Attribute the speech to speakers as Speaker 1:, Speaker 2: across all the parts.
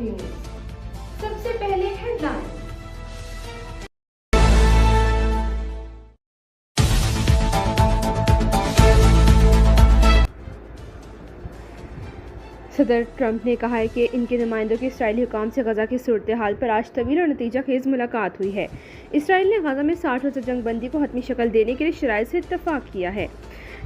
Speaker 1: TV news. सबसे पहले headline. सदर ट्रंप ने कहा है कि इनके नुमाइंदों की इसराइली हुकाम से गजा की सूरत हाल पर आज तवील और नतीजा खेज मुलाकात हुई है। इसराइल ने गजा में 60 रोज़ा जंग बंदी को हतमी शक्ल देने के लिए शराइत से इत्तफाक किया है।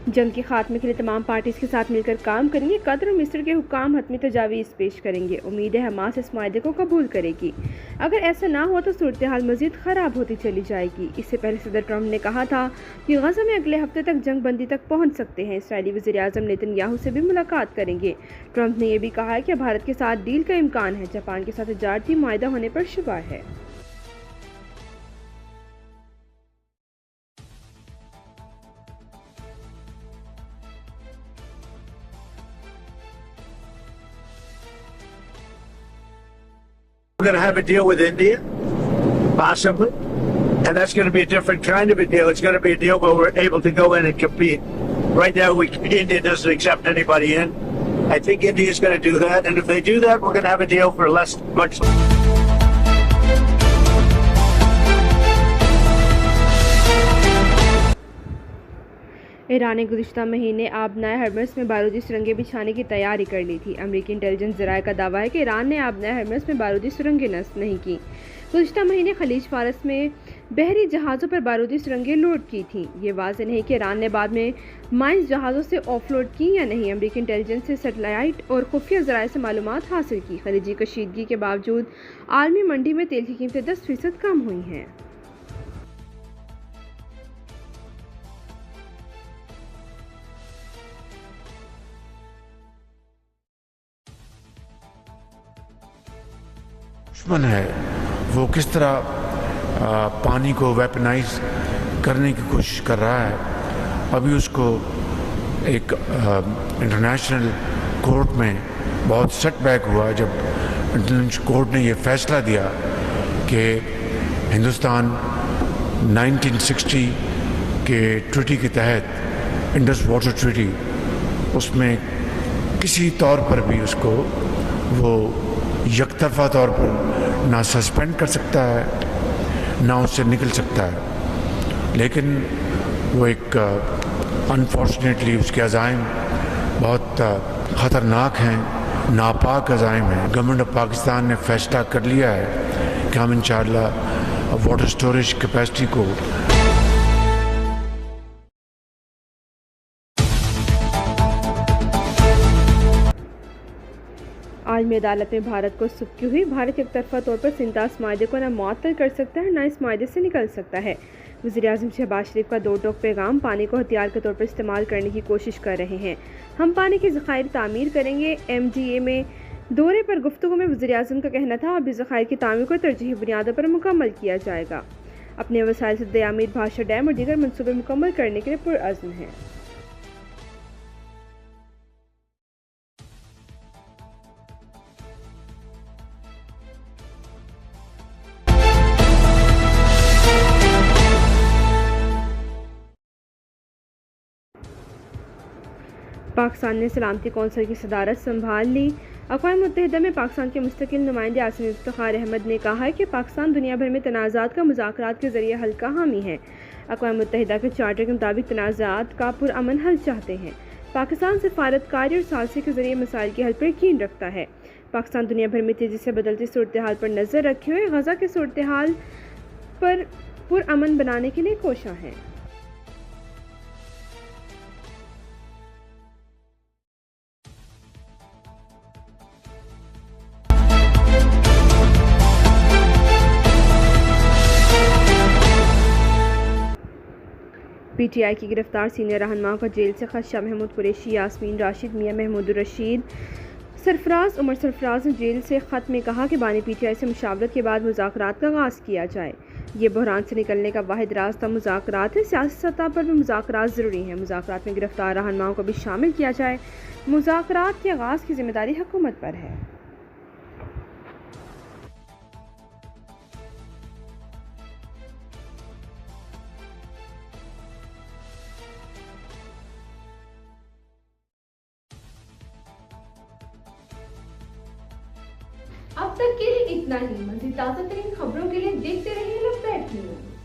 Speaker 1: जंग के खात्मे के लिए तमाम पार्टीज के साथ मिलकर काम करेंगे। कतर और मिस्र के हुकाम हतमी तजावीज़ पेश करेंगे। उम्मीद है हमास इस मायदे को कबूल करेगी। अगर ऐसा ना हुआ तो सूरत हाल मजीद ख़राब होती चली जाएगी। इससे पहले सदर ट्रंप ने कहा था कि गजा में अगले हफ्ते तक जंग बंदी तक पहुँच सकते हैं। इसराइली वज़ीर-ए-आज़म नेतन्याहू से भी मुलाकात करेंगे। ट्रंप ने यह भी कहा है कि भारत के साथ डील का इम्कान है। जापान के साथ तजारती मुआहदा होने पर शुबा है।
Speaker 2: We're going to have a deal with India, possibly, and that's going to be a different kind of a deal. It's going to be a deal where we're able to go in and compete. Right now, India doesn't accept anybody in. I think India is going to do that, and if they do that, we're going to have a deal for much.
Speaker 1: Iran ने गुज़िश्ता महीने आबनाए Hermes में बारूदी सुरंगें बिछाने की तैयारी कर ली थी। अमरीकी इंटेलिजेंस ज़राए का दावा है कि ईरान ने आबनाए हर्मस में बारूदी सुरंगें नस्ब नहीं की। गुज़िश्ता महीने खलीज फारस में बहरी जहाज़ों पर बारूदी सुरंगें लोड की थीं। ये वाज़ेह नहीं कि ईरान ने बाद में माइंस जहाज़ों से ऑफलोड की या नहीं। अमरीकी इंटेलिजेंस से सैटेलाइट और खुफिया ज़राए से मालूमात हासिल की। खलीजी कशीदगी के बावजूद आलमी मंडी में तेल की कीमतें 10% कम हुई हैं।
Speaker 3: दुश्मन है वो किस तरह पानी को वेपनाइज करने की कोशिश कर रहा है। अभी उसको एक इंटरनेशनल कोर्ट में बहुत सेटबैक हुआ जब इंटरनेशनल कोर्ट ने ये फैसला दिया कि हिंदुस्तान 1960 के ट्रीटी के तहत इंडस वाटर ट्रीटी उसमें किसी तौर पर भी उसको वो यकतरफा तौर पर ना सस्पेंड कर सकता है ना उससे निकल सकता है। लेकिन वो एक अनफॉर्चुनेटली उसके अज़ाइम बहुत ख़तरनाक हैं, नापाक अज़ाइम हैं। गवर्नमेंट ऑफ पाकिस्तान ने फ़ैसला कर लिया है कि हम इंशाअल्लाह वाटर स्टोरेज कैपेसिटी को
Speaker 1: आलमी अदालत में भारत को सुबकी हुई। भारत एक तरफा तौर पर सिंतास मायदे को न मुअत्तल कर सकता है न इस मायदे से निकल सकता है। वज़ीर-ए-आज़म शहबाज शरीफ का दो टोक पैगाम। पानी को हथियार के तौर पर इस्तेमाल करने की कोशिश कर रहे हैं। हम पानी की ज़खायर तामीर करेंगे। MGA में दौरे पर गुफ्तगू में वज़ीर-ए-आज़म का कहना था अभी ज़खायर की तामीर को तरजीही बुनियादों पर मुकम्मल किया जाएगा। अपने वसाइल से दयामीर भाषा डैम और दीगर मनसूबे मुकम्मल करने के लिए पुरअज़्म हैं। पाकिस्तान ने सलामती कौंसिल की सदारत संभाल ली। अक़वाम मुत्तहिदा में पाकिस्तान के मुस्तकिल नुमाइंदे आसिम इफ्तिखार अहमद ने कहा है कि पाकिस्तान दुनिया भर में तनाज़ात का मुज़ाकरात के ज़रिए हल का हामी है। अक़वाम मुत्तहिदा के चार्टर के मुताबिक तनाज़ात का पुरअमन हल चाहते हैं। पाकिस्तान सफारतकारी और सालसी के ज़रिए मसाइल के हल पर यकीन रखता है। पाकिस्तान दुनिया भर में तेज़ी से बदलती सूरत हाल पर नज़र रखे हुए गजा के सूरत हाल पर पुरअमन बनाने के लिए कोशा है। PTI की गिरफ्तार सीनियर रहनुमाओं का जेल से खदशा। महमूद कुरैशी, यास्मीन राशिद, मियां महमूद रशीद, सरफराज उमर सरफराज ने जेल से ख़त में कहा कि बानी PTI से मुशावरत के बाद मुज़ाकरात का आगाज़ किया जाए। ये बहरान से निकलने का वाहिद रास्ता मुज़ाकरात है। सियासी सतह पर भी मुज़ाकरात ज़रूरी हैं। मुज़ाकरात में गिरफ्तार रहनुमाओं को भी शामिल किया जाए। मुज़ाकरात के आगाज़ की जिम्मेदारी हुकूमत पर है।
Speaker 4: अब
Speaker 1: तक के लिए इतना ही। मज़ीद ताज़ा तरीन खबरों के लिए देखते रहिए लपैट न्यूज़।